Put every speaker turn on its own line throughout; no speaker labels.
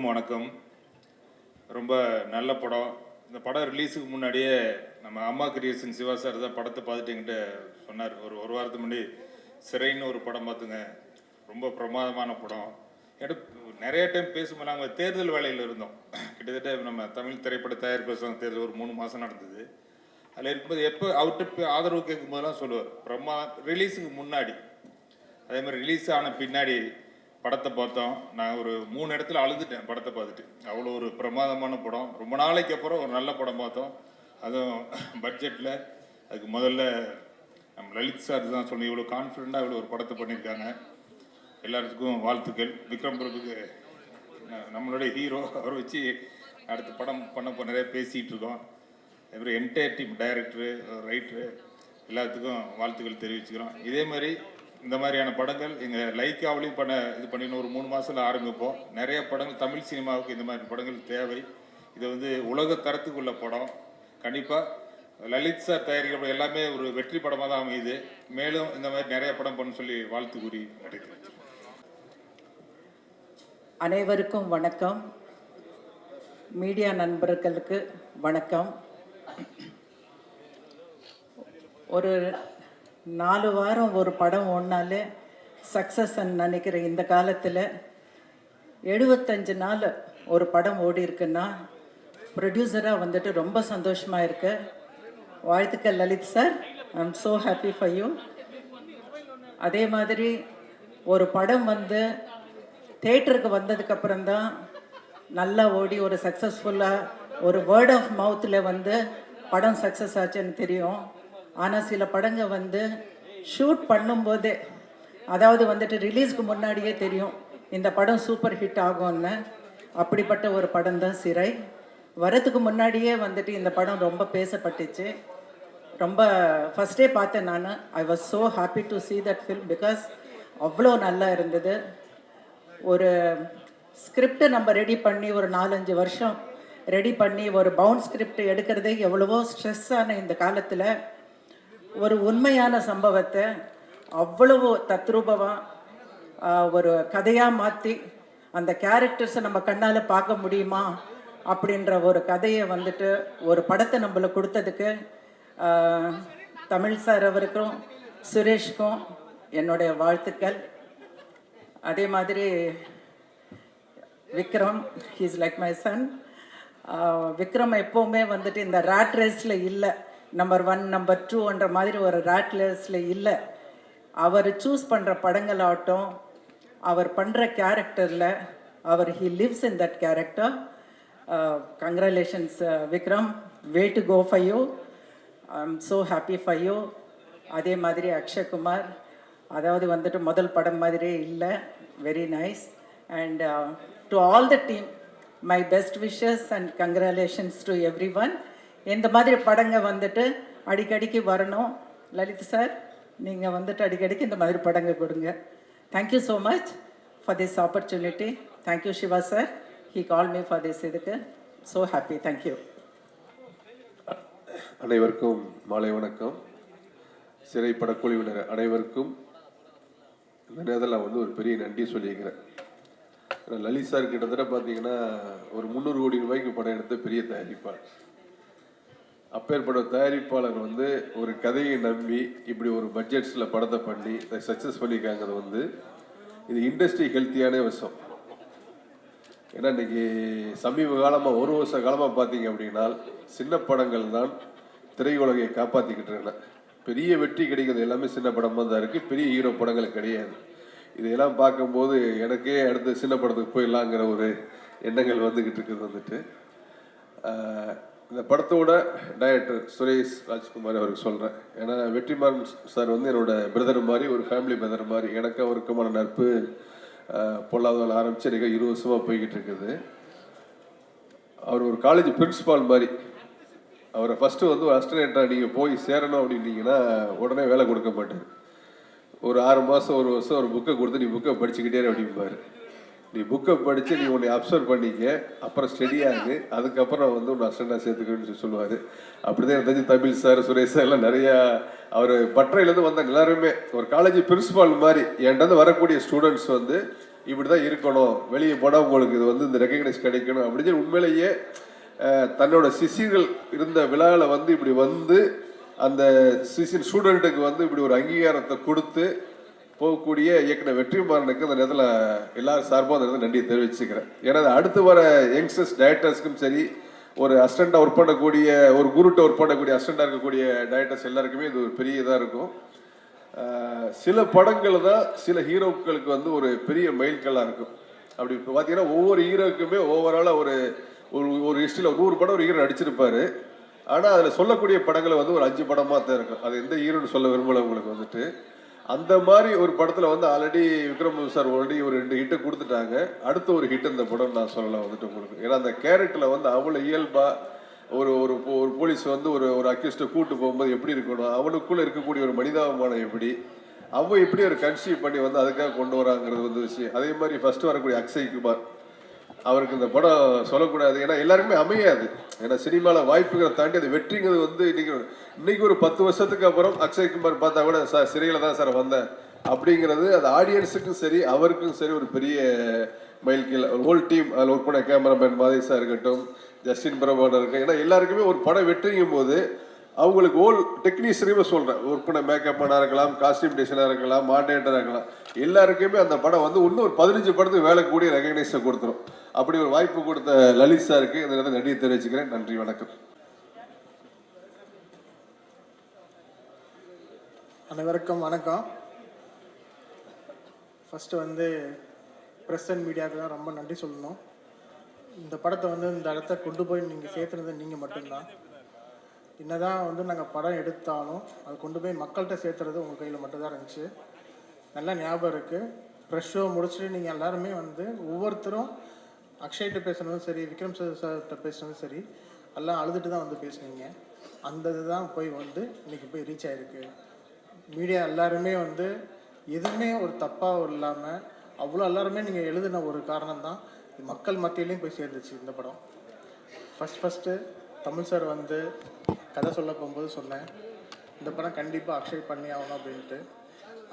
அனைவருக்கும் வணக்கம். ரொம்ப நல்ல படம். இந்த படம் ரிலீஸுக்கு முன்னாடியே நம்ம அம்மா கிரியேஷன் சிவா சார் தான் படத்தை பார்த்துட்டு என்கிட்ட சொன்னார். ஒரு வாரத்துக்கு முன்னாடி சிறைன்னு ஒரு படம் பார்த்துங்க, ரொம்ப பிரமாதமான படம். என்கிட்ட நிறைய டைம் பேசும்போது நாங்கள் தேர்தல் வேலையில் இருந்தோம். கிட்டத்தட்ட நம்ம தமிழ் திரைப்பட தயாரிப்பு சங்க தேர்தல் ஒரு 3 மாதம் நடந்தது. அதில் இருக்கும்போது எப்போ அவர்கிட்ட ஆதரவு கேட்கும்போதெல்லாம் சொல்லுவார், ரிலீஸுக்கு முன்னாடி அதே மாதிரி ரிலீஸ் ஆன பின்னாடி படத்தை பார்த்தோம். நான் ஒரு 3 இடத்துல அழுதுட்டேன் படத்தை பார்த்துட்டு. அவ்வளோ ஒரு பிரமாதமான படம். ரொம்ப நாளைக்கு அப்புறம் ஒரு நல்ல படம் பார்த்தோம், அதுவும் பட்ஜெட்டில். அதுக்கு முதல்ல நம்ம லலித் சார் தான் சொன்னோம், இவ்வளோ கான்ஃபிடெண்ட்டாக இவ்வளோ ஒரு படத்தை பண்ணியிருக்காங்க. எல்லாத்துக்கும் வாழ்த்துக்கள். விக்ரம் பிரபுக்கு நம்மளுடைய ஹீரோ, அவரை வச்சு அடுத்த படம் பண்ண நிறைய பேசிகிட்டு இருக்கோம். அதுமாதிரி என்டையர் டீம், டைரக்டரு, ரைட்டரு எல்லாத்துக்கும் வாழ்த்துக்கள் தெரிவிச்சுக்கிறோம். இதே மாதிரி இந்த மாதிரியான படங்கள் எங்கள் லைக்காவிலையும் பண்ணின ஒரு 3 மாதத்தில் ஆரம்பிப்போம். நிறைய படங்கள் தமிழ் சினிமாவுக்கு இந்த மாதிரி படங்கள் தேவை. இது உலக தரத்துக்குள்ள படம். கண்டிப்பாக லலித் சார் தயாரிக்கப்பட எல்லாமே ஒரு வெற்றி படமாக தான் அமையுது. மேலும் இந்த மாதிரி நிறைய படம் பண்ண சொல்லி வாழ்த்து கூறி நடிக்கிறேன்.
அனைவருக்கும் வணக்கம். மீடியா நண்பர்களுக்கு வணக்கம். ஒரு 4 வாரம் ஒரு படம் ஒன்றாலே சக்ஸஸ்ன்னு நினைக்கிற இந்த காலத்தில் 75 நாள் ஒரு படம் ஓடி இருக்குன்னா ப்ரொடியூசராக ரொம்ப சந்தோஷமாக இருக்கு. வாழ்த்துக்கள் Lalit sir. I am so happy for you. அதே மாதிரி ஒரு படம் தேட்டருக்கு வந்ததுக்கப்புறம்தான் நல்லா ஓடி ஒரு சக்ஸஸ்ஃபுல்லாக ஒரு வேர்ட் ஆஃப் மவுத்தில் படம் சக்ஸஸ் ஆச்சுன்னு தெரியும். ஆனால் சில படங்கள் ஷூட் பண்ணும்போதே, அதாவது ரிலீஸ்க்கு முன்னாடியே தெரியும் இந்த படம் சூப்பர் ஹிட் ஆகும்னு. அப்படிப்பட்ட ஒரு படம் தான் சிறை. வரத்துக்கு முன்னாடியே இந்த படம் ரொம்ப பேசப்பட்டுச்சு. ரொம்ப ஃபஸ்ட்டே பார்த்தேன் நான். I was so happy to see that film because அவ்வளோ நல்லா இருந்தது. ஒரு ஸ்கிரிப்டை நம்ம ரெடி பண்ணி ஒரு 4-5 வருஷம் ரெடி பண்ணி ஒரு பவுண்ட் ஸ்கிரிப்ட் எடுக்கிறதே எவ்வளவோ ஸ்ட்ரெஸ்ஸான இந்த காலத்தில் ஒரு உண்மையான சம்பவத்தை அவ்வளவு தத்ரூபமாக ஒரு கதையாக மாற்றி அந்த கேரக்டர்ஸை நம்ம கண்ணால் பார்க்க முடியுமா அப்படின்ற ஒரு கதையை ஒரு படத்தை நம்மளுக்கு கொடுத்ததுக்கு தமிழ் சார் அவருக்கும் சுரேஷ்க்கும் என்னுடைய வாழ்த்துக்கள். அதே மாதிரி Vikram, he's like my son. Vikram எப்போவுமே இந்த ராட் ரேஸில் இல்லை, நம்பர் 1 நம்பர் 2ன்ற மாதிரி ஒரு ராட் ரேஸில் இல்லை. அவர் சூஸ் பண்ணுற படங்கள் ஆகட்டும், அவர் பண்ணுற கேரக்டரில் he lives in that character. Congratulations Vikram, way to go for you. I am so happy for you. அதே மாதிரி அக்ஷய்குமார், அதாவது முதல் படம் மாதிரியே இல்லை, very nice. And to all the team my best wishes and congratulations to everyone. இந்த மாதிரி படங்கள் அடிக்கடிக்கு வரணும். லலித் சார், நீங்கள் அடிக்கடிக்கு இந்த மாதிரி படங்கள் கொடுங்க. Thank you so much for this opportunity. Thank you Siva sir, he call me for this. இதுக்கு ஸோ ஹாப்பி. தேங்க்யூ.
அனைவருக்கும் மாலை வணக்கம். சிறை படக்குழுவினர் அனைவருக்கும் இந்த நேரத்தில் நான் ஒரு பெரிய நன்றி சொல்லியிருக்கிறேன். லலித் சார் கிட்டத்தட்ட பார்த்தீங்கன்னா ஒரு 300 கோடி ரூபாய்க்கு படம் எடுத்த பெரிய தயாரிப்பாளர். அப்பேற்பட்ட தயாரிப்பாளர் ஒரு கதையை நம்பி இப்படி ஒரு பட்ஜெட்ஸில் படத்தை பண்ணி சக்ஸஸ் பண்ணியிருக்காங்கிறது இது இண்டஸ்ட்ரி ஹெல்த்தியான விஷயம். ஏன்னா இன்றைக்கி சமீப காலமாக 1 வருஷ காலமாக பார்த்தீங்க அப்படின்னா சின்ன படங்கள் தான் திரையுலகை காப்பாற்றிக்கிட்டு இருக்கேன். பெரிய வெற்றி கிடைக்கிறது எல்லாமே சின்ன படமாக தான் இருக்குது, பெரிய ஹீரோ படங்கள் கிடையாது. இதையெல்லாம் பார்க்கும்போது எனக்கே அடுத்து சின்ன படத்துக்கு போயிடலாங்கிற ஒரு எண்ணங்கள் வந்துக்கிட்டு இருக்குது. இந்த படத்தோட டைரக்டர் சுரேஷ் ராஜ்குமார் அவருக்கு சொல்கிறேன். ஏன்னா வெற்றிமாறன் சார் என்னோட பிரதர் மாதிரி, ஒரு ஃபேமிலி பிரதர் மாதிரி. எனக்கு அவருக்குமான நட்பு பொல்லாதவர்கள் ஆரம்பித்து எனக்கு 20 வருஷமாக போய்கிட்டு இருக்குது. அவர் ஒரு காலேஜ் பிரின்ஸிபால் மாதிரி. அவரை ஃபஸ்ட்டு ஒரு அசிஸ்டன்ட்டாக நீங்கள் போய் சேரணும் அப்படின்னீங்கன்னா உடனே வேலை கொடுக்க மாட்டார். ஒரு 6 மாதம் 1 வருஷம் ஒரு புக்கை கொடுத்து நீ புக்கை படிச்சுக்கிட்டே அப்படிம்பார். நீ புக்கை படித்து நீ உன்னை அப்சர்வ் பண்ணிக்க, அப்புறம் ஸ்டடியாகு, அதுக்கப்புறம் உன்னை அசிஸ்டண்டாக சேர்த்துக்கணும்னு சொல்லுவார். அப்படி தான் எனக்கு தமிழ் சார், சுரேஷ் சார் எல்லாம் நிறையா அவர் பட்டறையிலேருந்து வந்தாங்க. எல்லாருமே ஒரு காலேஜ் பிரின்சிபால் மாதிரி என்கிட்ட வரக்கூடிய ஸ்டூடெண்ட்ஸ் இப்படி தான் இருக்கணும், வெளியே போனால் உங்களுக்கு இது வந்து இந்த ரெகக்னைஸ் கிடைக்கணும் அப்படின்னு சொல்லி உண்மையிலேயே தன்னோட சிஷியர்கள் இருந்த விழாவில் வந்து இப்படி வந்து அந்த சிஷியன் ஸ்டூடெண்ட்டுக்கு வந்து இப்படி ஒரு அங்கீகாரத்தை கொடுத்து போகக்கூடிய இயக்குனர் வெற்றிமாறனுக்கு அந்த நேரத்தில் எல்லாரும் சார்பாக அந்த நேரத்தில் நன்றி தெரிவிச்சுக்கிறேன். ஏன்னா அடுத்து வர யங்ஸ்டர்ஸ் டைரக்டர்ஸ்க்கும் சரி, ஒரு அசிஸ்டண்டாக ஒர்க் பண்ணக்கூடிய, ஒரு குருட்ட ஒர்க் பண்ணக்கூடிய அசிஸ்டண்டாக இருக்கக்கூடிய டைரக்டர்ஸ் எல்லாருக்குமே இது ஒரு பெரிய இதாக இருக்கும். சில படங்கள் தான் சில ஹீரோக்களுக்கு வந்து ஒரு பெரிய மைல்கல்லாக இருக்கும். அப்படி இப்போ பார்த்தீங்கன்னா ஒவ்வொரு ஹீரோக்குமே ஓவராலாக ஒரு ஒரு ஹிஸ்ட்ரியில் 100 படம் ஒரு ஹீரோ நடிச்சிருப்பாரு. ஆனால் அதில் சொல்லக்கூடிய படங்களை வந்து ஒரு 5 படமாக தான் இருக்கும். அது எந்த ஹீரோன்னு சொல்ல விரும்பல உங்களுக்கு வந்துட்டு. அந்த மாதிரி ஒரு படத்தில் வந்து ஆல்ரெடி விக்ரம் சார் ஆல்ரெடி ஒரு 2 ஹிட்டை கொடுத்துட்டாங்க. அடுத்த ஒரு ஹிட் இந்த படம் நான் சொல்லலாம் வந்துட்டு உங்களுக்கு. ஏன்னா அந்த கேரக்டரில் வந்து அவ்வளோ இயல்பாக ஒரு ஒரு ஒரு போலீஸ் வந்து ஒரு அக்யூஸ்ட்டை கூட்டு போகும்போது எப்படி இருக்கணும், அவனுக்குள்ளே இருக்கக்கூடிய ஒரு மனிதாபிமானம் எப்படி, அவன் எப்படி ஒரு கன்சீவ் பண்ணி வந்து அதுக்காக கொண்டு வராங்கிறது வந்து விஷயம். அதே மாதிரி ஃபர்ஸ்ட் வரக்கூடிய அக்ஷய் குமார், அவருக்கு இந்த படம் சொல்லக்கூடாது, ஏன்னா எல்லாருக்குமே அமையாது. ஏன்னா சினிமாவில் வாய்ப்புகளை தாண்டி அது வெற்றிங்கிறது வந்து இன்னைக்கு ஒரு 10 வருஷத்துக்கு அப்புறம் அக்ஷய் குமார் பார்த்தா கூட சார் சிறையில் தான் சார் வந்தேன் அப்படிங்கிறது அது ஆடியன்ஸுக்கும் சரி அவருக்கும் சரி ஒரு பெரிய மைல்கீழ். ஹோல் டீம் அதில் ஒர்க் பண்ண கேமராமேன் மாதேஷா இருக்கட்டும், ஜஸ்டின் பிரபாகர் இருக்கு, ஏன்னா எல்லாருக்குமே ஒரு படம் வெற்றிங்கும் போது அவங்களுக்கு ஹோல் டெக்னீஷியனுமே சொல்கிறேன், ஒர்க் பண்ண மேக்கப்பானாக இருக்கலாம், காஸ்டியூம் டிசைனாக இருக்கலாம், மாடரேட்டராக இருக்கலாம், எல்லாருக்குமே அந்த படம் வந்து இன்னும் ஒரு 15 படத்துக்கு வேலை கூடிய ரெகக்னைஸை கொடுத்துரும். அப்படி ஒரு வாய்ப்பு கொடுத்த லலித் சாருக்கு இந்த நேரத்தில் நன்றி தெரிவிச்சுக்கிறேன். நன்றி, வணக்கம்.
அனைவருக்கும் வணக்கம். ஃபஸ்ட்டு வந்து ப்ரெஸ் அண்ட் மீடியாவுக்கு தான் ரொம்ப நன்றி சொல்லணும். இந்த படத்தை வந்து இந்த இடத்த கொண்டு போய் நீங்கள் சேர்த்துனது நீங்கள் மட்டும்தான். என்னதான் வந்து நாங்கள் படம் எடுத்தாலும் அது கொண்டு போய் மக்கள்கிட்ட சேர்த்துறது உங்கள் கையில் மட்டும்தான் இருந்துச்சு. நல்லா ஞாபகம் இருக்குது. ப்ரெஷ் ஷோ முடிச்சுட்டு நீங்கள் எல்லாருமே வந்து ஒவ்வொருத்தரும் அக்ஷய்கிட்ட பேசுனதும் சரி, விக்ரம் சார்கிட்ட பேசுனதும் சரி, எல்லாம் அழுதுட்டு தான் வந்து பேசுனீங்க. அந்த இதுதான் போய் வந்து இன்றைக்கி போய் ரீச் ஆகிருக்கு. மீடியா எல்லாருமே வந்து எதுவுமே ஒரு தப்பாக இல்லாமல் அவ்வளோ எல்லாருமே நீங்கள் எழுதின ஒரு காரணம் தான் மக்கள் மத்தியிலையும் போய் சேர்ந்துச்சு இந்த படம். ஃபஸ்ட்டு தமிழ் சார் வந்து கதை சொல்ல போகும்போது சொன்னேன், இந்த படம் கண்டிப்பாக அக்ஷய் பண்ணி ஆகணும் அப்படின்ட்டு.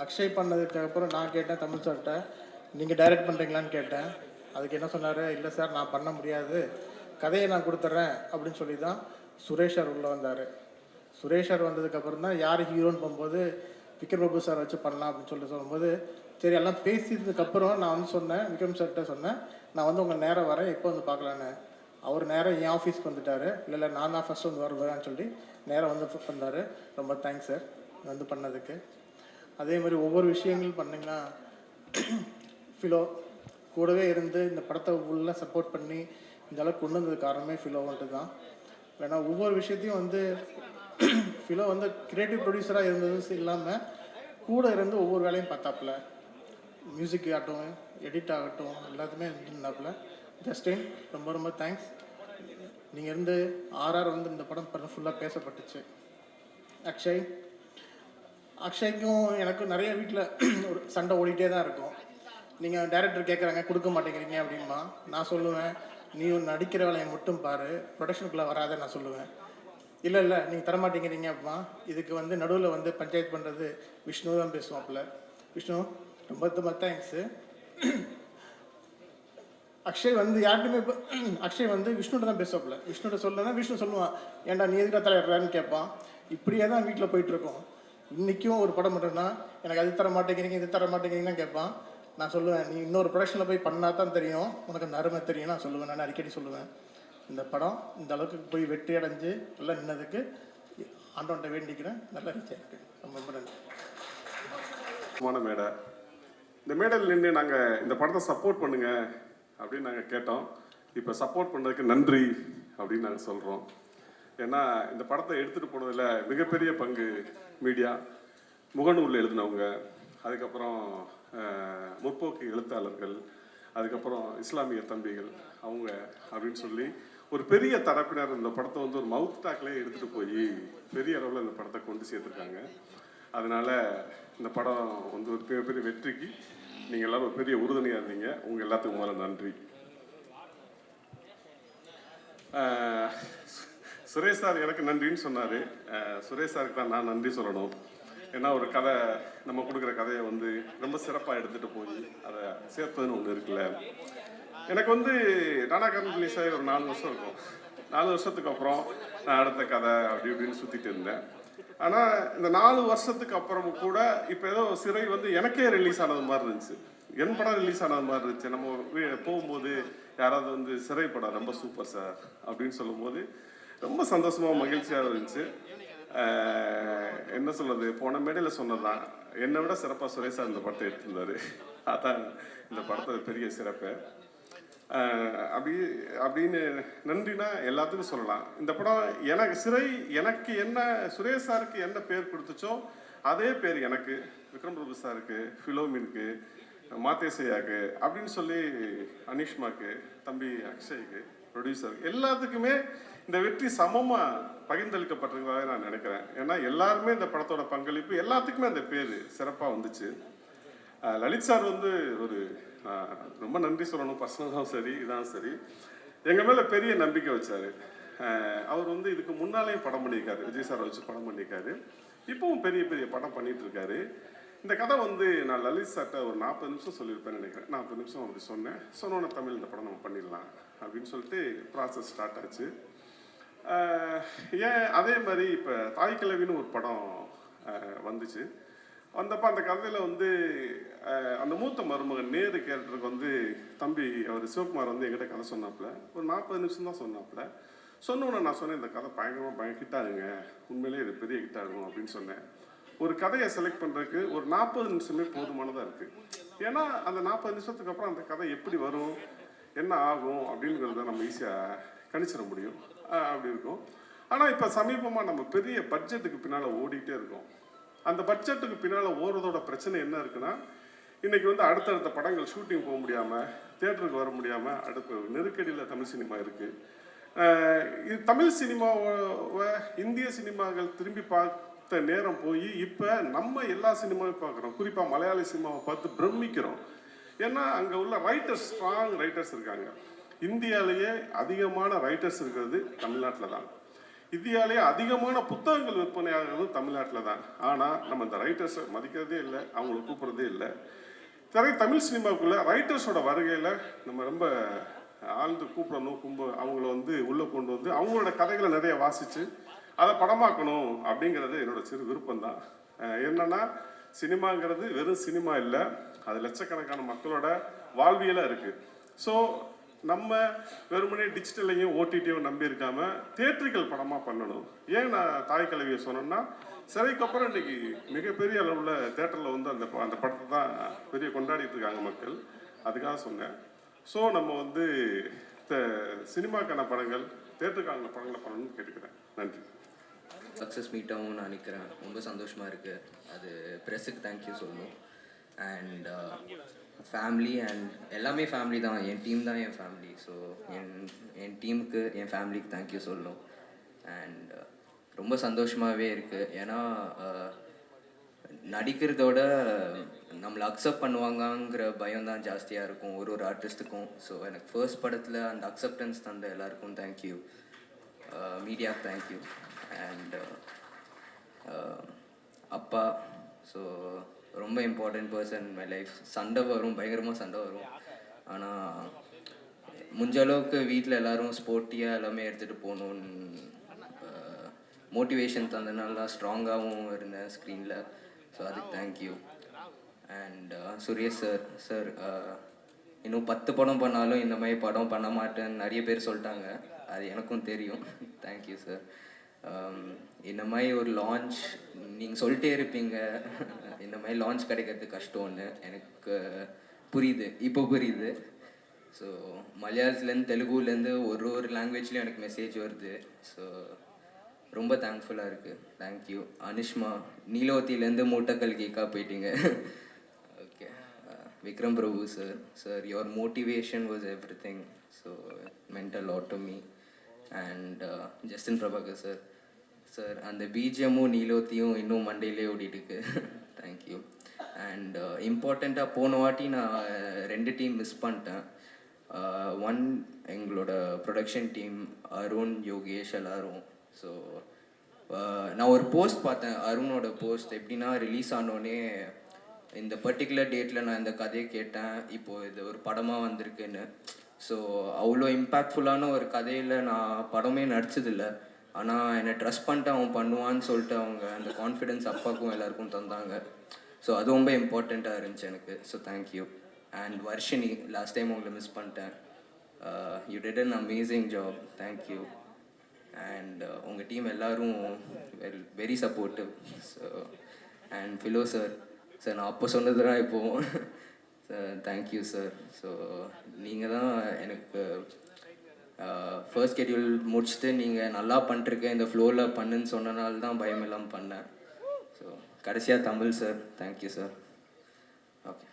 அக்ஷய் பண்ணதுக்கப்புறம் நான் கேட்டேன் தமிழ் சார்கிட்ட, நீங்கள் டைரக்ட் பண்ணுறீங்களான்னு கேட்டேன். அதுக்கு என்ன சொன்னார், இல்லை சார் நான் பண்ண முடியாது, கதையை நான் கொடுத்துட்றேன் அப்படின்னு சொல்லி தான் சுரேஷ் சார் உள்ளே வந்தார். சுரேஷ் சார் வந்ததுக்கப்புறம் தான் யார் ஹீரோன்னு போகும்போது விக்ரம் பிரபு சார் வச்சு பண்ணலாம் அப்படின்னு சொல்லும்போது சரி எல்லாம் பேசியதுக்கப்புறம் நான் வந்து சொன்னேன், விக்ரம் சார்கிட்ட சொன்னேன், நான் வந்து உங்கள் நேரம் வரேன், எப்போ வந்து பார்க்கலான்னு. அவர் நேரம் என் ஆஃபீஸ்க்கு வந்துட்டார். இல்லை நான் தான் ஃபஸ்ட்டு வந்து வருவேன்னு சொல்லி நேரம் வந்து வந்தார். ரொம்ப தேங்க்ஸ் சார் வந்து பண்ணதுக்கு. அதே மாதிரி ஒவ்வொரு விஷயங்கள் பண்ணிங்கன்னா ஃபிலோ கூடவே இருந்து இந்த படத்தை ஃபுல்லாக சப்போர்ட் பண்ணி இந்த அளவுக்கு கொண்டு வந்தது காரணமே ஃபிலோ வந்துட்டு தான். ஏன்னா ஒவ்வொரு விஷயத்தையும் வந்து ஃபிலோ வந்து கிரியேட்டிவ் ப்ரொடியூசராக இருந்தது இல்லாமல் கூட இருந்து ஒவ்வொரு வேலையும் பார்த்தாப்புல, மியூசிக் ஆகட்டும், எடிட் ஆகட்டும், எல்லாத்துமே இருந்தாப்புல. ஜஸ்டின் ரொம்ப ரொம்ப தேங்க்ஸ். நீங்கள் இருந்து ஆர்ஆர் வந்து இந்த படம் ஃபுல்லாக பேசப்பட்டுச்சு. அக்ஷய்க்கும் எனக்கும் நிறைய வீட்டில் ஒரு சண்டை ஓடிட்டே தான் இருக்கும். நீங்கள் டைரக்டர் கேட்குறாங்க கொடுக்க மாட்டேங்கிறீங்க அப்படின்பா. நான் சொல்லுவேன், நீ நடிக்கிற வேலையை மட்டும் பாரு, ப்ரொடக்ஷனுக்குள்ளே வராத நான் சொல்லுவேன். இல்லை நீங்கள் தரமாட்டேங்கிறீங்க அப்படின்னா இதுக்கு வந்து நடுவில் வந்து பஞ்சாயத்து பண்ணுறது விஷ்ணு தான் பேசுவாப்புல. விஷ்ணு ரொம்ப ரொம்ப தேங்க்ஸு. அக்ஷய் வந்து யார்ட்டுமே இப்போ அக்ஷய் வந்து விஷ்ணுகிட்ட தான் பேசுவாப்புல. விஷ்ணுகிட்ட சொல்லலைன்னா விஷ்ணு சொல்லுவான், ஏன்டா நீ எதுக்காக தலையிடுறான்னு கேட்பான். இப்படியே தான் வீட்டில் போயிட்டுருக்கோம். இன்றைக்கும் ஒரு படம் பண்ணுறேன்னா எனக்கு அது தர மாட்டேங்கிறீங்க இது தர மாட்டேங்கிறீங்கன்னு கேட்பான். நான் சொல்லுவேன், நீ இன்னொரு ப்ரொடக்ஷனில் போய் பண்ணால் தான் தெரியும் உனக்கு அந்த அருமை தெரியும். நான் சொல்லுவேன், நான் அடிக்கடி சொல்லுவேன். இந்த படம் இந்த அளவுக்கு போய் வெற்றி அடைஞ்சு நல்லா நின்னதுக்கு ஆண்டவன்ட்ட வேண்டிக்கிறேன். நல்லா ரீச் ஆகிருக்கு. ரொம்ப ரொம்ப நன்றி.
மேடை இந்த மேடையில் நின்று நாங்கள் இந்த படத்தை சப்போர்ட் பண்ணுங்க அப்படின்னு நாங்கள் கேட்டோம். இப்போ சப்போர்ட் பண்ணுறதுக்கு நன்றி அப்படின்னு நாங்கள் சொல்கிறோம். ஏன்னா இந்த படத்தை எடுத்துகிட்டு போனதில் மிகப்பெரிய பங்கு மீடியா, முகநூலில் எழுதினவங்க, அதுக்கப்புறம் முற்போக்கு எழுத்தாளர்கள், அதுக்கப்புறம் இஸ்லாமிய தம்பிகள் அவங்க அப்படின்னு சொல்லி ஒரு பெரிய தரப்பினர் இந்த படத்தை வந்து ஒரு மவுத் டாக்லேயே எடுத்துகிட்டு போய் பெரிய அளவில் இந்த படத்தை கொண்டு சேர்த்துருக்காங்க. அதனால் இந்த படம் வந்து ஒரு மிகப்பெரிய வெற்றிக்கு நீங்கள் எல்லோரும் ஒரு பெரிய உறுதுணையாக இருந்தீங்க. உங்கள் எல்லாத்துக்கும் முதல்ல நன்றி. சுரேஷ் சார் எனக்கு நன்றின்னு சொன்னார். சுரேஷ் சாருக்கு தான் நான் நன்றி சொல்லணும். ஏன்னா ஒரு கதை நம்ம கொடுக்குற கதையை வந்து ரொம்ப சிறப்பாக எடுத்துகிட்டு போய் அதை சேர்த்ததுன்னு ஒன்று இருக்குல்ல. எனக்கு வந்து நானாக்காரன் ரிலீஸ் ஆகி ஒரு 4 வருஷம் இருக்கும். 4 வருஷத்துக்கு அப்புறம் நான் அடுத்த கதை அப்படி இப்படின்னு சுற்றிட்டு இருந்தேன். ஆனால் இந்த 4 வருஷத்துக்கு அப்புறமும் கூட இப்போ ஏதோ சிறை வந்து எனக்கே ரிலீஸ் ஆனது மாதிரி இருந்துச்சு. என் படம் ரிலீஸ் ஆனது மாதிரி இருந்துச்சு. நம்ம போகும்போது யாராவது வந்து சிறை படம் ரொம்ப சூப்பர் சார் அப்படின்னு சொல்லும்போது ரொம்ப சந்தோஷமாக மகிழ்ச்சியாக இருந்துச்சு. என்ன சொல்றது, போன மேடையில் சொன்னதான், என்னை விட சிறப்பாக சுரேஷ் சார் இந்த படத்தை எடுத்திருந்தாரு. அதான் இந்த படத்தோட பெரிய சிறப்பு. அப்படின்னு நன்றினா எல்லாத்துக்கும் சொல்லலாம். இந்த படம் எனக்கு என்ன சுரேஷ் சாருக்கு என்ன பேர் கொடுத்துச்சோ அதே பேர் எனக்கு, விக்ரம் பிரபு சாருக்கு, ஃபிலோமினுக்கு, மாத்தேசையாக்கு அப்படின்னு சொல்லி அனிஷ்மாக்கு, தம்பி அக்ஷய்க்கு, ப்ரொடியூசருக்கு எல்லாத்துக்குமே இந்த வெற்றி சமமாக பகிர்ந்தளிக்கப்பட்டிருக்கிறதாக நான் நினைக்கிறேன். ஏன்னா எல்லாருமே இந்த படத்தோட பங்களிப்பு, எல்லாத்துக்குமே அந்த பேர் சிறப்பாக வந்துச்சு. லலித் சார் வந்து ஒரு ரொம்ப நன்றி சொல்லணும். பர்சனலாகவும் சரி, இதான் சரி, எங்கள் மேலே பெரிய நம்பிக்கை வச்சார். அவர் வந்து இதுக்கு முன்னாலேயும் படம் பண்ணியிருக்காரு, விஜய் சாரை வச்சு படம் பண்ணியிருக்காரு, இப்பவும் பெரிய பெரிய படம் பண்ணிட்டு இருக்காரு. இந்த கதை வந்து நான் லலித் சார்ட்ட ஒரு 40 நிமிஷம் சொல்லியிருப்பேன்னு நினைக்கிறேன். 40 நிமிஷம் அப்படி சொன்னோன்னே தமிழ் இந்த படம் நம்ம பண்ணிடலாம் அப்படின்னு சொல்லிட்டு ப்ராசஸ் ஸ்டார்ட் ஆச்சு. ஏன் அதே மாதிரி இப்போ தாய் கிழவின்னு ஒரு படம் வந்துச்சு. வந்தப்போ அந்த கதையில் வந்து அந்த மூத்த மருமகன் நேரு கேரக்டருக்கு வந்து தம்பி அவர் சிவகுமார் வந்து எங்கிட்ட கதை சொன்னாப்புல. ஒரு 40 நிமிஷம் தான் சொன்னாப்புல. சொன்னோன்னே நான் சொன்னேன், இந்த கதை பயங்கரமாக ஹிட் ஆகுங்க, உண்மையிலே இது பெரிய ஹிட் ஆகும் அப்படின்னு சொன்னேன். ஒரு கதையை செலக்ட் பண்ணுறதுக்கு ஒரு 40 நிமிஷமே போதுமானதாக இருக்குது. ஏன்னா அந்த 40 நிமிஷத்துக்கு அப்புறம் அந்த கதை எப்படி வரும், என்ன ஆகும் அப்படிங்கிறத நம்ம ஈஸியாக கணிச்சிட முடியும். அப்படி இருக்கும். ஆனால் இப்போ சமீபமாக நம்ம பெரிய பட்ஜெட்டுக்கு பின்னால் ஓடிட்டே இருக்கோம். அந்த பட்ஜெட்டுக்கு பின்னால் ஓடுறதோட பிரச்சனை என்ன இருக்குன்னா, இன்றைக்கி வந்து அடுத்தடுத்த படங்கள் ஷூட்டிங் போக முடியாமல், தியேட்டருக்கு வர முடியாமல், அடுத்த நெருக்கடியில் தமிழ் சினிமா இருக்குது. இது தமிழ் சினிமாவை இந்திய சினிமாக்கள் திரும்பி பார்த்த நேரம் போய் இப்போ நம்ம எல்லா சினிமாவையும் பார்க்குறோம். குறிப்பாக மலையாள சினிமாவை பார்த்து பிரமிக்கிறோம். ஏன்னா அங்கே உள்ள ரைட்டர்ஸ், ஸ்ட்ராங் ரைட்டர்ஸ் இருக்காங்க. இந்தியாவிலேயே அதிகமான ரைட்டர்ஸ் இருக்கிறது தமிழ்நாட்டில் தான். இந்தியாவிலேயே அதிகமான புத்தகங்கள் விற்பனையாகிறது தமிழ்நாட்டில் தான். ஆனால் நம்ம இந்த ரைட்டர்ஸை மதிக்கிறதே இல்லை, அவங்களை கூப்பிட்றதே இல்லை. தமிழ் சினிமாவுக்குள்ளே ரைட்டர்ஸோட வருகையில் நம்ம ரொம்ப ஆழ்ந்து கூப்பிடணும், அவங்கள வந்து உள்ளே கொண்டு வந்து அவங்களோட கதைகளை நிறைய வாசித்து அதை படமாக்கணும் அப்படிங்கிறது என்னோட சிறு விருப்பம்தான். என்னன்னா, சினிமாங்கிறது வெறும் சினிமா இல்லை, அது லட்சக்கணக்கான மக்களோட வாழ்வியலாக இருக்குது. ஸோ நம்ம வெறுமனே டிஜிட்டலையும் ஓடிடியும் நம்பி இருக்காம தியேட்டரிக்கல் படமாக பண்ணணும். ஏன் நான் தாய் கிழவியை சொன்னேன்னா, சிறைக்கு அப்புறம் இன்னைக்கு மிகப்பெரிய அளவில் தேட்டரில் வந்து அந்த படத்தை தான் பெரிய கொண்டாடிட்டு இருக்காங்க மக்கள். அதுக்காக சொன்னேன். ஸோ நம்ம வந்து சினிமாக்கான படங்கள், தேட்டருக்கான படங்களை பண்ணணும்னு கேட்டுக்கிறேன். நன்றி.
சக்ஸஸ் மீட் ஆகும் நான் நினைக்கிறேன். ரொம்ப சந்தோஷமாக இருக்குது. அது ப்ரெஸ்ஸுக்கு தேங்க்யூ சொல்லணும். அண்ட் ஃபேமிலி அண்ட் எல்லாமே ஃபேமிலி தான். என் டீம் தான் என் ஃபேமிலி. ஸோ என் டீமுக்கு, என் ஃபேமிலிக்கு தேங்க்யூ சொல்லணும். அண்ட் ரொம்ப சந்தோஷமாகவே இருக்குது. ஏன்னா நடிக்கிறதோட நம்மளை அக்செப்ட் பண்ணுவாங்கங்கிற பயம் தான் ஜாஸ்தியாக இருக்கும் ஒரு ஆர்டிஸ்ட்டுக்கும். ஸோ எனக்கு ஃபர்ஸ்ட் படத்தில் அந்த அக்செப்டன்ஸ் தந்த எல்லாருக்கும் தேங்க்யூ. மீடியாவுக்கு தேங்க்யூ. அண்ட் அப்பா, ஸோ ரொம்ப இம்பார்ட்டன்ட் பர்சன் மை லைஃப். சண்டை வரும், பயங்கரமாக சண்டை வரும். ஆனால் முடிஞ்ச அளவுக்கு வீட்டில் எல்லோரும் ஸ்போர்ட்டியாக எல்லாமே எடுத்துகிட்டு போகணுன்னு மோட்டிவேஷன் தந்தனால ஸ்ட்ராங்காகவும் இருந்தேன் ஸ்க்ரீனில். ஸோ அதுக்கு தேங்க்யூ. அண்ட் சுரேஷ் சார் இன்னும் 10 படம் பண்ணாலும் இந்த மாதிரி படம் பண்ண மாட்டேன்னு நிறைய பேர் சொல்லிட்டாங்க. அது எனக்கும் தெரியும். Thank you sir. இந்த மாதிரி ஒரு லான்ச் நீங்கள் சொல்லிட்டே இருப்பீங்க, இந்த மாதிரி லான்ச் கிடைக்கிறது கஷ்டம்னு எனக்கு புரியுது, இப்போ புரியுது. ஸோ மலையாளத்துலேருந்து தெலுங்குலேருந்து ஒரு லாங்குவேஜ்லேயும் எனக்கு மெசேஜ் வருது. ஸோ ரொம்ப தேங்க்ஃபுல்லாக இருக்குது. தேங்க்யூ. அனிஷ்மா, நீலோத்திலேருந்து மூட்டக்கல் கேக்கா போயிட்டீங்க. Okay. Vikram Prabhu sir your motivation was everything. So meant a lot to me. And Justin Prabhakar sir அந்த பிஜிஎம்மும் நீலோத்தியும் இன்னும் மண்டேலே ஓடிட்டுருக்கு. தேங்க்யூ. அண்ட் இம்பார்ட்டண்ட்டாக போன வாட்டி நான் 2 டீம் மிஸ் பண்ணிட்டேன். எங்களோட ப்ரொடக்ஷன் டீம், அருண், யோகேஷ் எல்லாரும். ஸோ நான் ஒரு போஸ்ட் பார்த்தேன், அருணோட போஸ்ட். எப்படின்னா, ரிலீஸ் ஆனோடனே இந்த பர்டிகுலர் டேட்டில் நான் இந்த கதையை கேட்டேன், இப்போது இது ஒரு படமாக வந்திருக்குன்னு. ஸோ அவ்வளோ இம்பேக்ட்ஃபுல்லான ஒரு கதையில் நான் படமே நடிச்சதில்ல. ஆனால் என்னை ட்ரஸ்ட் பண்ணிட்டு அவன் பண்ணுவான்னு சொல்லிட்டு அவங்க அந்த கான்ஃபிடென்ஸ் அப்பாவுக்கும் எல்லாருக்கும் தந்தாங்க. ஸோ அது ரொம்ப இம்பார்ட்டண்ட்டாக இருந்துச்சு எனக்கு. So thank you. And Varshini, last time உங்களை மிஸ் பண்ணிட்டேன். You did an amazing job. Thank you. And உங்கள் டீம் எல்லோரும் very supportive. So and Philo sir, நான் அப்போ சொன்னது தான் இப்போது. Thank you sir. ஸோ நீங்கள் தான் எனக்கு ஃபர்ஸ்ட் ஸ்கெடியூல் முடிச்சுட்டு நீங்கள் நல்லா பண்ணிருக்கேன், இந்த ஃப்ளோவில் பண்ணுன்னு சொன்னனால தான் பயம் இல்லாமல் பண்ணேன். ஸோ கடைசியாக Tamil sir, thank you sir. Okay.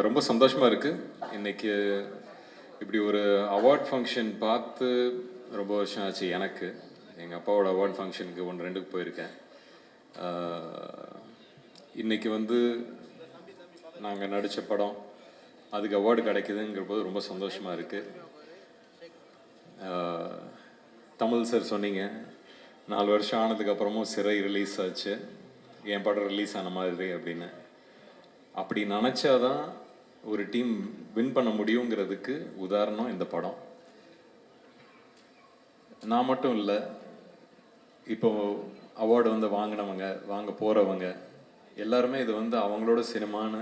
ரொம்ப சந்தோஷமாக இருக்குது. இன்றைக்கி இப்படி ஒரு அவார்ட் ஃபங்க்ஷன் பார்த்து ரொம்ப வருஷம் ஆச்சு எனக்கு. எங்கள் அப்பாவோட அவார்ட் ஃபங்க்ஷனுக்கு 1-2க்கு போயிருக்கேன். இன்றைக்கி வந்து நாங்கள் நடித்த படம் அதுக்கு அவார்டு கிடைக்குதுங்கிற போது ரொம்ப சந்தோஷமாக இருக்குது. தமிழ் சார் சொன்னீங்க 4 வருஷம் ஆனதுக்கப்புறமும் சிறை ரிலீஸ் ஆச்சு, என் படம் ரிலீஸ் ஆன மாதிரி அப்படின்னு. அப்படி நினச்சாதான் ஒரு டீம் வின் பண்ண முடியுங்கிறதுக்கு உதாரணம் இந்த படம். நான் மட்டும் இல்லை, இப்போ அவார்டு வந்து வாங்கினவங்க, வாங்க போகிறவங்க எல்லாருமே இது வந்து அவங்களோட சினிமான்னு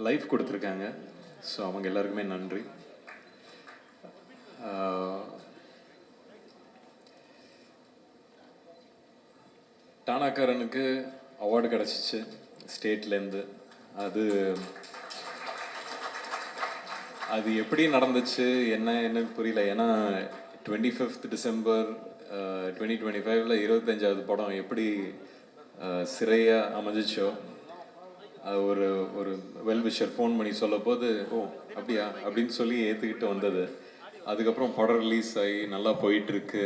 லைஃப் கொடுத்துருக்காங்க. ஸோ அவங்க எல்லாருக்குமே நன்றி. டானாக்காரனுக்கு அவார்டு கிடச்சிச்சு ஸ்டேட்லேருந்து. அது எப்படி நடந்துச்சு என்னன்னு புரியல. ஏன்னா 25th December 2025 25வது படம் எப்படி சிறையாக அமைஞ்சிச்சோ, அது ஒரு வெல்விஷர் ஃபோன் பண்ணி சொல்ல போது ஓ அப்படியா அப்படின்னு சொல்லி ஏற்றுக்கிட்டு வந்தது. அதுக்கப்புறம் படம் ரிலீஸ் ஆகி நல்லா போயிட்டுருக்கு.